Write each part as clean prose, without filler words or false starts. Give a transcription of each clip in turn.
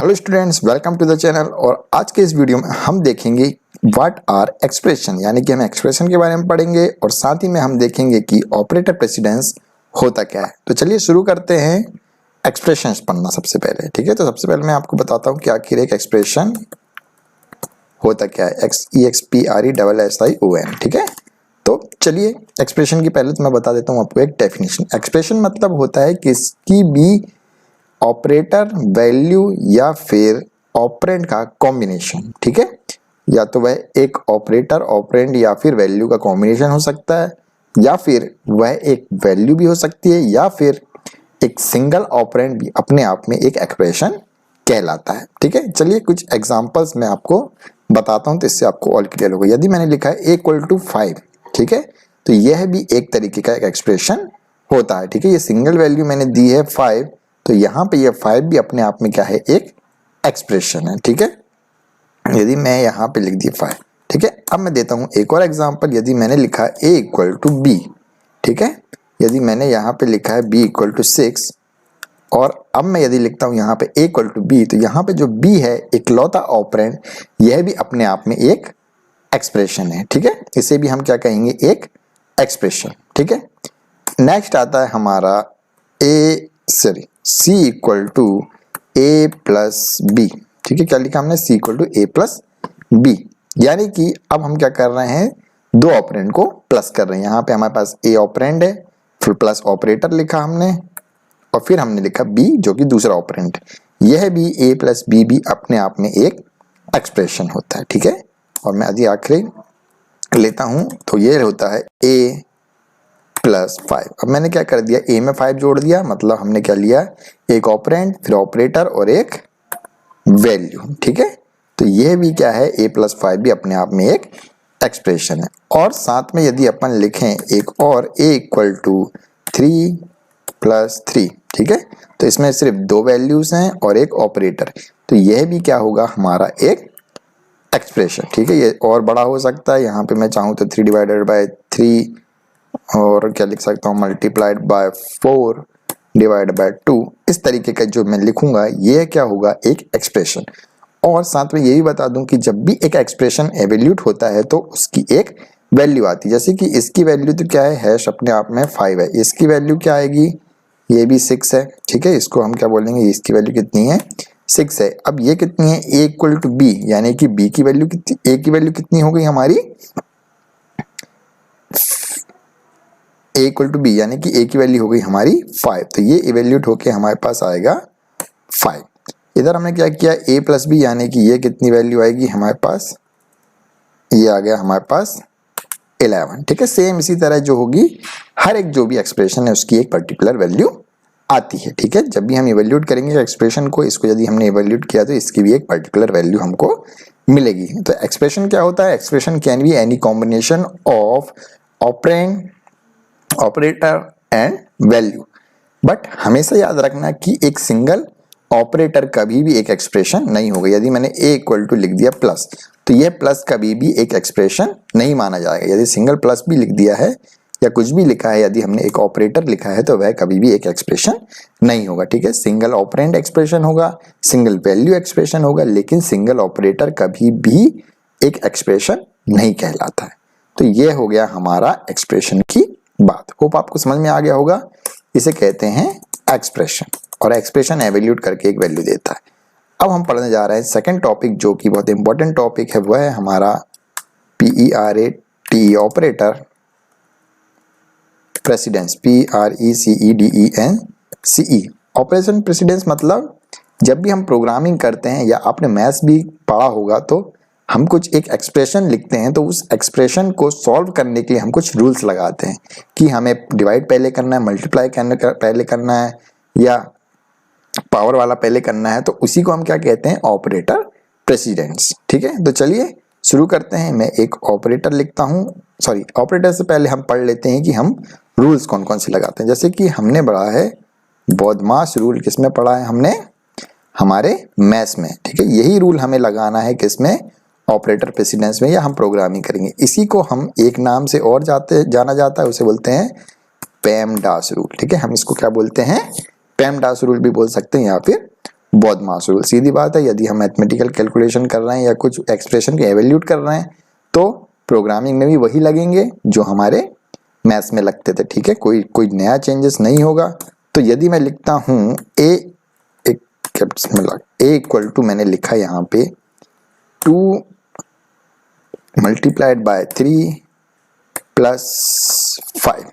Hello students, welcome to the channel. और आज के इस वीडियो में हम देखेंगे व्हाट आर एक्सप्रेशन, यानी कि हम एक्सप्रेशन के बारे में पढ़ेंगे और साथ ही में हम देखेंगे कि ऑपरेटर प्रेसिडेंस होता क्या है। तो चलिए शुरू करते हैं एक्सप्रेशंस पढ़ना सबसे पहले। ठीक है, तो सबसे पहले मैं आपको बताता हूँ कि आखिर एक एक्सप्रेशन होता क्या है। EXPRESSION। ठीक है, तो चलिए एक्सप्रेशन की पहले तो मैं बता देता हूँ आपको एक डेफिनेशन। एक्सप्रेशन मतलब होता है किसी भी ऑपरेटर, वैल्यू या फिर ऑपरेंड का कॉम्बिनेशन। ठीक है, या तो वह एक ऑपरेटर, ऑपरेंड या फिर वैल्यू का कॉम्बिनेशन हो सकता है, या फिर वह एक वैल्यू भी हो सकती है, या फिर एक सिंगल ऑपरेंड भी अपने आप में एक एक्सप्रेशन कहलाता है। ठीक है, चलिए कुछ एग्जांपल्स मैं आपको बताता हूं तो इससे आपको और क्लियर होगा। यदि मैंने लिखा है A=5, ठीक है, तो यह भी एक तरीके का एक एक्सप्रेशन होता है। ठीक है, ये सिंगल वैल्यू मैंने दी है 5, तो यहाँ पे ये 5 भी अपने आप में क्या है, एक एक्सप्रेशन है। ठीक है, यदि मैं यहाँ पे लिख दी 5। ठीक है, अब मैं देता हूँ एक और एग्जांपल। यदि मैंने लिखा A=B, ठीक है, यदि मैंने यहाँ पे लिखा है B=6 और अब मैं यदि लिखता हूँ यहाँ पे A=B, तो यहाँ पे जो B है इकलौता ऑपरेंड, यह भी अपने आप में एक एक्सप्रेशन है। ठीक है, इसे भी हम क्या कहेंगे, एक एक्सप्रेशन। ठीक है, नेक्स्ट आता है हमारा C=A+B। ठीक है, क्या लिखा हमने, C=A+B, यानी कि अब हम क्या कर रहे हैं, दो ऑपरेंड को प्लस कर रहे हैं। यहाँ पे हमारे पास A ऑपरेंड है, फिर प्लस ऑपरेटर लिखा हमने, और फिर हमने लिखा B जो कि दूसरा ऑपरेंड। यह भी A+B भी अपने आप में एक एक्सप्रेशन होता है। ठीक है, और मैं अभी आखिरी लेता हूं तो ये होता है A+5। अब मैंने क्या कर दिया, A में 5 जोड़ दिया, मतलब हमने क्या लिया, एक ऑपरेंड, फिर ऑपरेटर और एक वैल्यू। ठीक है, तो ये भी क्या है, A+5 भी अपने आप में एक एक्सप्रेशन है। और साथ में यदि अपन लिखें एक और A=3+3, ठीक है, तो इसमें सिर्फ दो वैल्यूज हैं और एक ऑपरेटर, तो यह भी क्या होगा, हमारा एक एक्सप्रेशन। ठीक है, ये और बड़ा हो सकता है, यहाँ पे मैं चाहूँ तो 3/3 और क्या लिख सकता हूँ, ×4/2। इस तरीके का जो मैं लिखूंगा ये क्या होगा, एक एक्सप्रेशन। और साथ में ये भी बता दूं कि जब भी एक एक्सप्रेशन एवेल्यूट होता है तो उसकी एक वैल्यू आती है। जैसे कि इसकी वैल्यू तो क्या है, हैश अपने आप में 5 है, इसकी वैल्यू क्या आएगी, ये भी 6 है। ठीक है, इसको हम क्या बोलेंगे, इसकी वैल्यू कितनी है, 6 है। अब ये कितनी है, A=B, यानी कि B की वैल्यू कितनी, A की वैल्यू कितनी हो गई हमारी, A=B, यानी कि A की वैल्यू हो गई हमारी 5, तो ये इवेल्यूट होके हमारे पास आएगा 5। इधर हमने क्या किया, A+B, यानी कि ये कितनी वैल्यू आएगी हमारे पास, ये आ गया हमारे पास 11। ठीक है, सेम इसी तरह जो होगी, हर एक जो भी एक्सप्रेशन है उसकी एक पर्टिकुलर वैल्यू आती है। ठीक है, जब भी हम इवेल्यूट करेंगे एक्सप्रेशन को, इसको यदि हमने इवेल्यूट किया तो इसकी भी एक पर्टिकुलर वैल्यू हमको मिलेगी। तो एक्सप्रेशन क्या होता है, expression can be any combination of operand, operator and value. But हमेशा याद रखना कि एक सिंगल ऑपरेटर कभी भी एक एक्सप्रेशन नहीं होगा। यदि मैंने A= लिख दिया प्लस, तो यह प्लस कभी भी एक एक्सप्रेशन नहीं माना जाएगा। यदि सिंगल प्लस भी लिख दिया है या कुछ भी लिखा है, यदि हमने एक ऑपरेटर लिखा है, तो वह कभी भी एक एक्सप्रेशन नहीं होगा। ठीक है, सिंगल ऑपरेंड एक्सप्रेशन होगा, सिंगल वैल्यू एक्सप्रेशन होगा, लेकिन सिंगल ऑपरेटर कभी भी एक एक्सप्रेशन नहीं कहलाता है। तो यह हो गया हमारा एक्सप्रेशन की बात। होप आपको समझ में आ गया होगा। इसे कहते हैं एक्सप्रेशन, और एक्सप्रेशन एवेल्यूट करके एक वैल्यू देता है। अब हम पढ़ने जा रहे हैं सेकंड टॉपिक, जो कि बहुत इंपॉर्टेंट टॉपिक है, वह है हमारा PERT operator precedence, PRECEDENCE। Operation precedence मतलब जब भी हम प्रोग्रामिंग करते हैं, या आपने मैथ्स भी पढ़ा होगा, तो हम कुछ एक एक्सप्रेशन लिखते हैं, तो उस एक्सप्रेशन को सॉल्व करने के लिए हम कुछ रूल्स लगाते हैं कि हमें डिवाइड पहले करना है, मल्टीप्लाई पहले करना है, या पावर वाला पहले करना है, तो उसी को हम क्या कहते हैं, ऑपरेटर प्रेसिडेंस। ठीक है, तो चलिए शुरू करते हैं। मैं एक ऑपरेटर लिखता हूं, सॉरी, ऑपरेटर से पहले हम पढ़ लेते हैं कि हम रूल्स कौन कौन से लगाते हैं। जैसे कि हमने पढ़ा है बॉडमास रूल, किसमें पढ़ा है हमने, हमारे मैथ्स में। ठीक है, यही रूल हमें लगाना है किसमें, ऑपरेटर प्रेसिडेंस में, या हम प्रोग्रामिंग करेंगे। इसी को हम एक नाम से और जाना जाता है, उसे बोलते हैं पेमडास रूल। ठीक है, हम इसको क्या बोलते हैं, पेमडास रूल भी बोल सकते हैं, या फिर बॉडमास रूल। सीधी बात है, यदि हम मैथमेटिकल कैलकुलेशन कर रहे हैं या कुछ एक्सप्रेशन के एवेल्यूट कर रहे हैं तो प्रोग्रामिंग में भी वही लगेंगे जो हमारे मैथ्स में लगते थे, ठीक है। कोई नया चेंजेस नहीं होगा। तो यदि मैं लिखता हूँ ए इक्वल टू, मैंने लिखा यहाँ पे 2 मल्टीप्लाइड बाय 3 प्लस 5,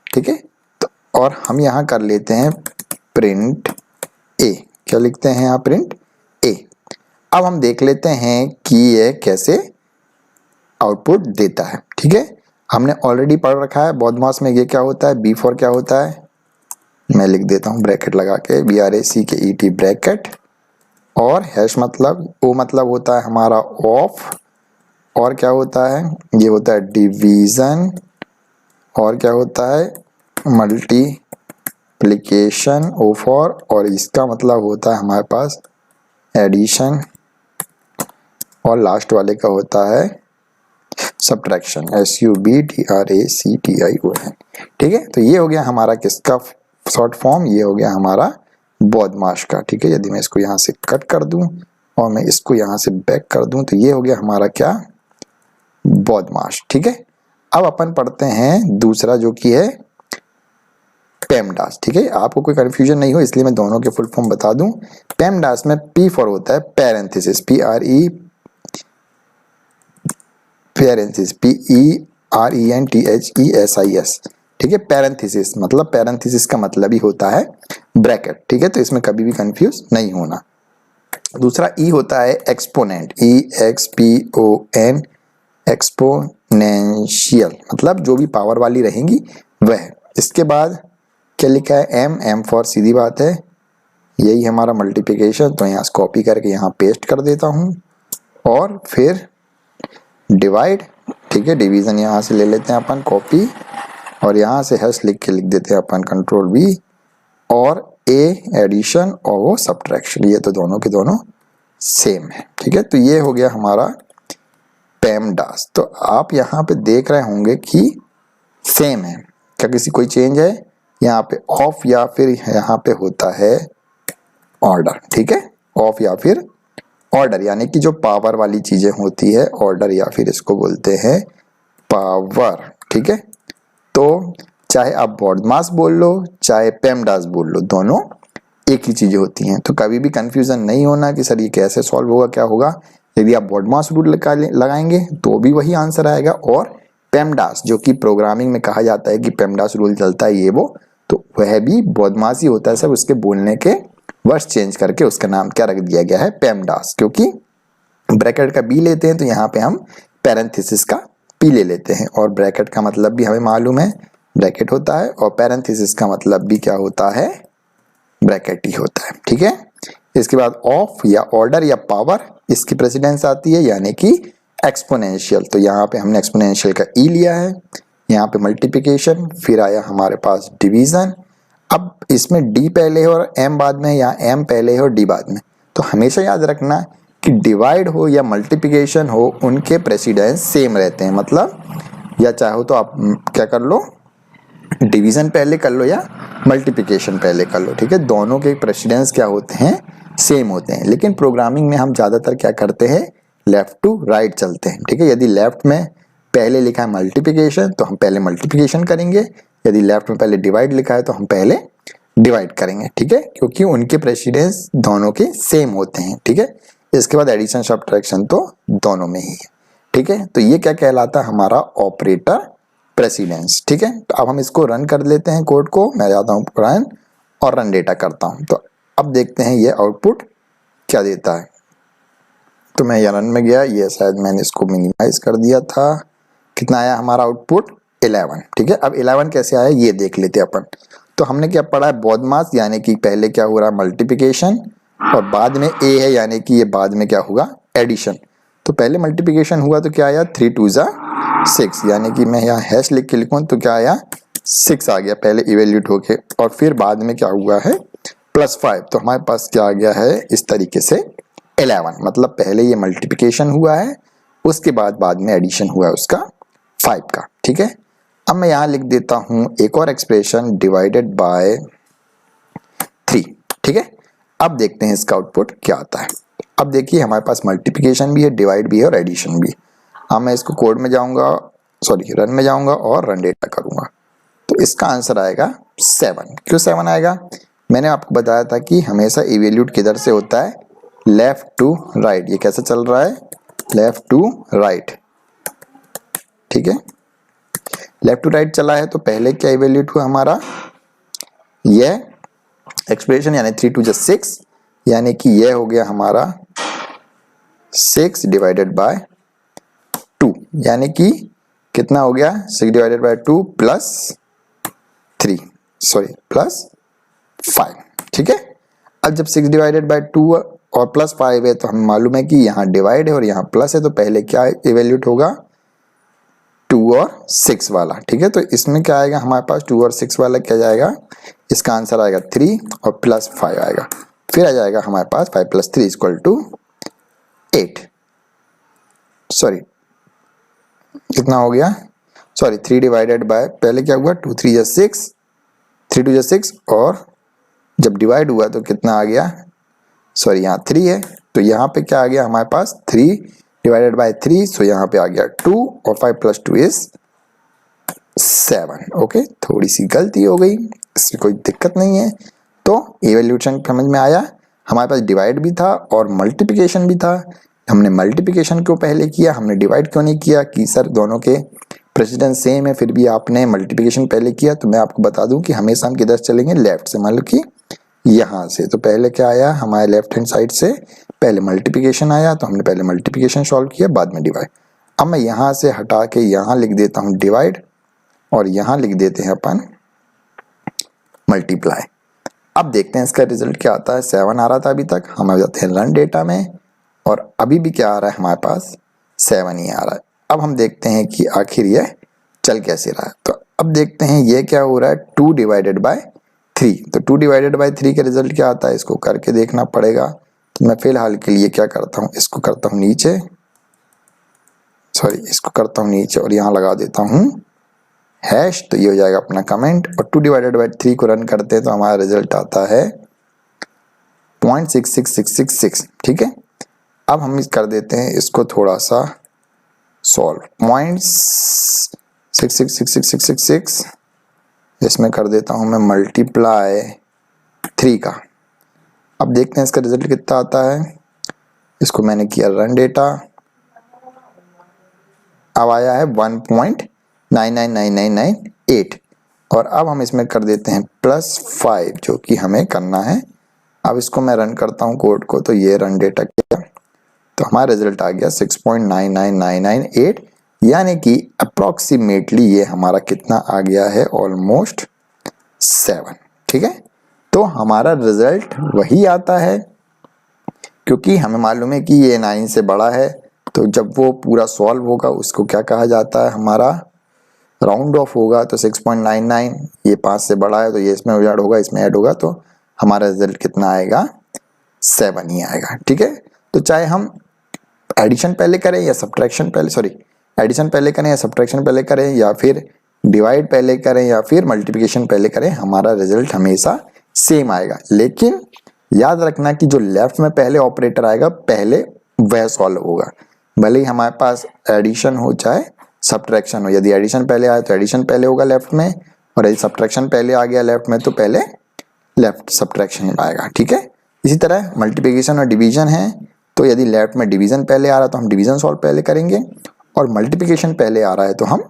ठीक है। तो और हम यहाँ कर लेते हैं प्रिंट ए। क्या लिखते हैं यहाँ? प्रिंट ए। अब हम देख लेते हैं कि ये कैसे आउटपुट देता है, ठीक है। हमने ऑलरेडी पढ़ रखा है बॉडमास में ये क्या होता है, B4 क्या होता है, मैं लिख देता हूँ ब्रैकेट लगा के, BRACKET ब्रैकेट, और हैश मतलब ओ मतलब होता है हमारा ऑफ, और क्या होता है, ये होता है डिवीजन, और क्या होता है मल्टीप्लिकेशन O4, और इसका मतलब होता है हमारे पास एडिशन, और लास्ट वाले का होता है सब्ट्रैक्शन, SUBTRACTION, ठीक है। तो ये हो गया हमारा किसका शॉर्ट फॉर्म, ये हो गया हमारा बॉडमास का, ठीक है। यदि मैं इसको यहाँ से कट कर दूं और मैं इसको यहाँ से बैक कर दूं तो ये हो गया हमारा क्या, बॉडमास, ठीक है। अब अपन पढ़ते हैं दूसरा जो कि है पेमडास, ठीक है। आपको कोई कंफ्यूजन नहीं हो इसलिए मैं दोनों के फुल फॉर्म बता दूं। पेमडास में P4 होता है पैरेंथेसिस, PERENTHESIS, ठीक है। पैरेंथेसिस मतलब, पैरेंथेसिस का मतलब ही होता है ब्रैकेट, ठीक है। तो इसमें कभी भी कंफ्यूज नहीं होना। दूसरा ई होता है एक्सपोनेंट, EXPON, एक्सपोनेंशियल मतलब जो भी पावर वाली रहेंगी वह। इसके बाद क्या लिखा है, एम फॉर सीधी बात है यही हमारा मल्टीप्लिकेशन, तो यहाँ से कॉपी करके यहाँ पेस्ट कर देता हूँ, और फिर डिवाइड, ठीक है। डिवीजन यहाँ से ले लेते हैं अपन कॉपी, और यहाँ से हैश लिख के लिख देते हैं अपन कंट्रोल V, और ए एडिशन और वो सब्ट्रैक्शन, ये तो दोनों के दोनों सेम है, ठीक है। तो ये हो गया हमारा पेमडास। तो आप यहाँ पे देख रहे होंगे कि सेम है, क्या किसी कोई चेंज है? यहाँ पे ऑफ या फिर यहाँ पे होता है ऑर्डर, ठीक है। ऑफ या फिर ऑर्डर, यानी कि जो पावर वाली चीजें होती है ऑर्डर, या फिर इसको बोलते हैं पावर, ठीक है। तो चाहे आप बॉडमास बोल लो चाहे पेमडास बोल लो, दोनों एक ही चीजें होती हैं। तो कभी भी कंफ्यूजन नहीं होना कि सर ये कैसे सॉल्व होगा, क्या होगा। यदि आप बॉडमास रूल लगाएंगे तो भी वही आंसर आएगा, और पेमडास जो कि प्रोग्रामिंग में कहा जाता है कि पेमडास रूल चलता है ये वो, तो वह भी बॉडमास ही होता है, सब उसके बोलने के वर्ड्स चेंज करके उसका नाम क्या रख दिया गया है, पेमडास। क्योंकि ब्रैकेट का बी लेते हैं तो यहाँ पे हम पैरेंथेसिस का पी ले लेते हैं, और ब्रैकेट का मतलब भी हमें मालूम है ब्रैकेट होता है, और पैरेंथेसिस का मतलब भी क्या होता है, ब्रैकेट ही होता है, ठीक है। इसके बाद ऑफ या ऑर्डर या पावर, इसकी प्रेसिडेंस आती है, यानी कि एक्सपोनेंशियल। तो यहाँ पे हमने एक्सपोनेंशियल का ई लिया है, यहाँ पे मल्टीप्लिकेशन, फिर आया हमारे पास डिवीजन। अब इसमें डी पहले है और एम बाद में, या एम पहले है और डी बाद में। तो हमेशा याद रखना कि डिवाइड हो या मल्टीप्लिकेशन हो, उनके प्रेसिडेंस सेम रहते हैं। मतलब या चाहो तो आप क्या कर लो, डिवीजन पहले कर लो या मल्टीप्लिकेशन पहले कर लो, ठीक है। दोनों के प्रेसिडेंस क्या होते हैं, सेम होते हैं। लेकिन प्रोग्रामिंग में हम ज़्यादातर क्या करते हैं, लेफ्ट टू राइट चलते हैं, ठीक है। यदि लेफ्ट में पहले लिखा है मल्टीप्लिकेशन तो हम पहले मल्टीप्लिकेशन करेंगे, यदि लेफ्ट में पहले डिवाइड लिखा है तो हम पहले डिवाइड करेंगे, ठीक है। क्योंकि उनके प्रेसिडेंस दोनों के सेम होते हैं, ठीक है। इसके बाद एडिशन सब्ट्रैक्शन तो दोनों में ही है, ठीक है। तो ये क्या कहलाता है, हमारा ऑपरेटर प्रेसिडेंस, ठीक है। तो अब हम इसको रन कर लेते हैं कोड को, मैं जाता हूँ रन और रन डेटा करता हूँ। तो अब देखते हैं ये आउटपुट क्या देता है। तो मैं ये रन में गया, ये शायद मैंने इसको मिनिमाइज कर दिया था। कितना आया हमारा आउटपुट, 11, ठीक है। अब 11 कैसे आया ये देख लेते हैं अपन। तो हमने क्या पढ़ा है, बॉडमास, यानी कि पहले क्या हो रहा है मल्टीप्लिकेशन, और बाद में ए है, यानी कि ये बाद में क्या होगा, एडिशन। तो पहले मल्टीप्लिकेशन हुआ तो क्या आया, 3 2 6, यानी कि मैं यहाँ हैश लिख के लिखूँ तो क्या आया, 6 आ गया पहले इवेल्यूट होके, और फिर बाद में क्या हुआ है +5। तो हमारे पास क्या आ गया है इस तरीके से 11, मतलब पहले ये मल्टीप्लिकेशन हुआ है, उसके बाद में एडिशन हुआ है उसका 5 का, ठीक है। अब मैं यहाँ लिख देता हूँ एक और एक्सप्रेशन, डिवाइडेड बाय 3, ठीक है। अब देखते हैं इसका आउटपुट क्या आता है। अब देखिए हमारे पास मल्टीप्लिकेशन भी है, डिवाइड भी है और एडिशन भी। अब मैं इसको कोड में जाऊंगा, सॉरी रन में जाऊंगा और रन डेटा करूंगा, तो इसका आंसर आएगा 7। क्यों 7 आएगा? मैंने आपको बताया था कि हमेशा इवेल्यूट किधर से होता है, लेफ्ट टू राइट। ये कैसे चल रहा है, लेफ्ट टू राइट, ठीक है, लेफ्ट टू राइट चला है। तो पहले क्या इवेल्यूट हुआ हमारा, ये एक्सप्रेशन यानी 3 2 6, यानी कि ये हो गया हमारा 6 डिवाइडेड बाय 2, यानी कि कितना हो गया, 6 divided by 2 plus 3, sorry plus 5, ठीक है। अब जब 6 डिवाइडेड बाय 2 और प्लस 5 है तो हमें मालूम है कि यहाँ डिवाइड है और यहाँ प्लस है, तो पहले क्या इवेल्यूट होगा, 2 और 6 वाला, ठीक है। तो इसमें क्या आएगा हमारे पास, 2 और 6 वाला क्या जाएगा, इसका आंसर आएगा 3 और प्लस 5 आएगा। फिर आ जाएगा हमारे पास 5 + 3 = 8, सॉरी कितना हो गया, सॉरी 3 डिवाइडेड बाय, पहले क्या हुआ 2 3 6, 3 2 6 और जब डिवाइड हुआ तो कितना आ गया, सॉरी यहाँ 3 है, तो यहाँ पे क्या आ गया हमारे पास 3 डिवाइडेड बाय 3, सो यहाँ पे आ गया 2 और 5 + 2 = 7। ओके, थोड़ी सी गलती हो गई, इसमें कोई दिक्कत नहीं है। तो इवैल्यूएशन समझ में आया, हमारे पास डिवाइड भी था और मल्टीप्लिकेशन भी था। हमने मल्टीप्लिकेशन क्यों पहले किया, हमने डिवाइड क्यों नहीं किया, कि सर दोनों के प्रेसिडेंस सेम है फिर भी आपने मल्टीप्लिकेशन पहले किया। तो मैं आपको बता दूं कि हमेशा हम किधर चलेंगे, लेफ्ट से, मान लो कि यहाँ से। तो पहले क्या आया हमारे लेफ्ट हैंड साइड से, पहले मल्टीप्लिकेशन आया तो हमने पहले मल्टीप्लिकेशन सॉल्व किया, बाद में डिवाइड। अब मैं यहाँ से हटा के यहाँ लिख देता हूँ डिवाइड और यहाँ लिख देते हैं अपन मल्टीप्लाई। अब देखते हैं इसका रिजल्ट क्या आता है। 7 आ रहा था अभी तक, हम आ जाते हैं रन डेटा में और अभी भी क्या आ रहा है हमारे पास, 7 ही आ रहा है। अब हम देखते हैं कि आखिर ये चल कैसे रहा है। तो अब देखते हैं ये क्या हो रहा है, 2 डिवाइडेड बाय 3। तो 2 डिवाइडेड बाय 3 का रिजल्ट क्या आता है, इसको करके देखना पड़ेगा। तो मैं फिलहाल के लिए क्या करता हूँ, इसको करता हूँ नीचे, सॉरी इसको करता हूँ नीचे और यहाँ लगा देता हूँ हैश, तो ये हो जाएगा अपना कमेंट। और 2 डिवाइडेड बाय 3 को रन करते हैं तो हमारा रिजल्ट आता है 0.66666, ठीक है। अब हम कर देते हैं इसको थोड़ा सा सॉल्व, 0.6666666, इसमें कर देता हूं मैं मल्टीप्लाई 3 का। अब देखते हैं इसका रिजल्ट कितना आता है। इसको मैंने किया रन डेटा, अब आया है 1.999998 और अब हम इसमें कर देते हैं +5 जो कि हमें करना है। अब इसको मैं रन करता हूं कोड को, तो ये रन डेटा किया तो हमारा रिजल्ट आ गया 6.99998, यानी कि अप्रॉक्सीमेटली ये हमारा कितना आ गया है, ऑलमोस्ट 7, ठीक है। तो हमारा रिजल्ट वही आता है क्योंकि हमें मालूम है कि ये 9 से बड़ा है, तो जब वो पूरा सॉल्व होगा उसको क्या कहा जाता है, हमारा राउंड ऑफ होगा। तो 6.99, ये 5 से बड़ा है तो ये इसमें ऐड होगा, इसमें ऐड होगा, तो हमारा रिजल्ट कितना आएगा, 7 ही आएगा, ठीक है। तो चाहे हम एडिशन पहले करें या सब्ट्रैक्शन पहले, सॉरी एडिशन पहले करें या सब्ट्रैक्शन पहले करें या फिर डिवाइड पहले करें या फिर मल्टीप्लिकेशन पहले करें, हमारा रिजल्ट हमेशा सेम आएगा। लेकिन याद रखना कि जो लेफ्ट में पहले ऑपरेटर आएगा पहले वह सॉल्व होगा, भले ही हमारे पास एडिशन हो चाहे सब्ट्रैक्शन हो। यदि एडिशन पहले आए तो एडिशन पहले होगा लेफ्ट में, और यदि सब्ट्रैक्शन पहले आ गया लेफ्ट में तो पहले लेफ्ट सब्ट्रैक्शन आएगा, ठीक है। इसी तरह मल्टीप्लिकेशन और डिवीजन है, तो यदि लेफ्ट में डिवीजन पहले आ रहा है तो हम डिवीजन सॉल्व पहले करेंगे और मल्टीप्लिकेशन पहले आ रहा है तो हम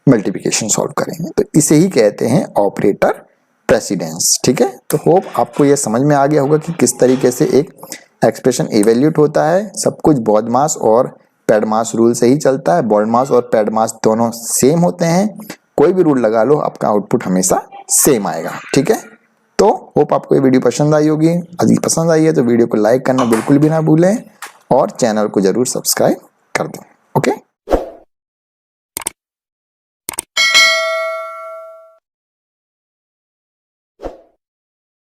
मल्टीप्लिकेशन सॉल्व करेंगे। तो इसे ही कहते हैं ऑपरेटर प्रेसिडेंस, ठीक है। तो होप आपको यह समझ में आ गया होगा कि किस तरीके से एक एक्सप्रेशन इवैल्यूएट होता है। सब कुछ BODMAS और PADMAS रूल से ही चलता है। BODMAS और PADMAS दोनों सेम होते हैं, कोई भी रूल लगा लो आपका आउटपुट हमेशा सेम आएगा, ठीक है। तो होप आपको ये वीडियो पसंद आई होगी। यदि पसंद आई है तो वीडियो को लाइक करना बिल्कुल भी ना भूलें और चैनल को जरूर सब्सक्राइब कर दें। ओके।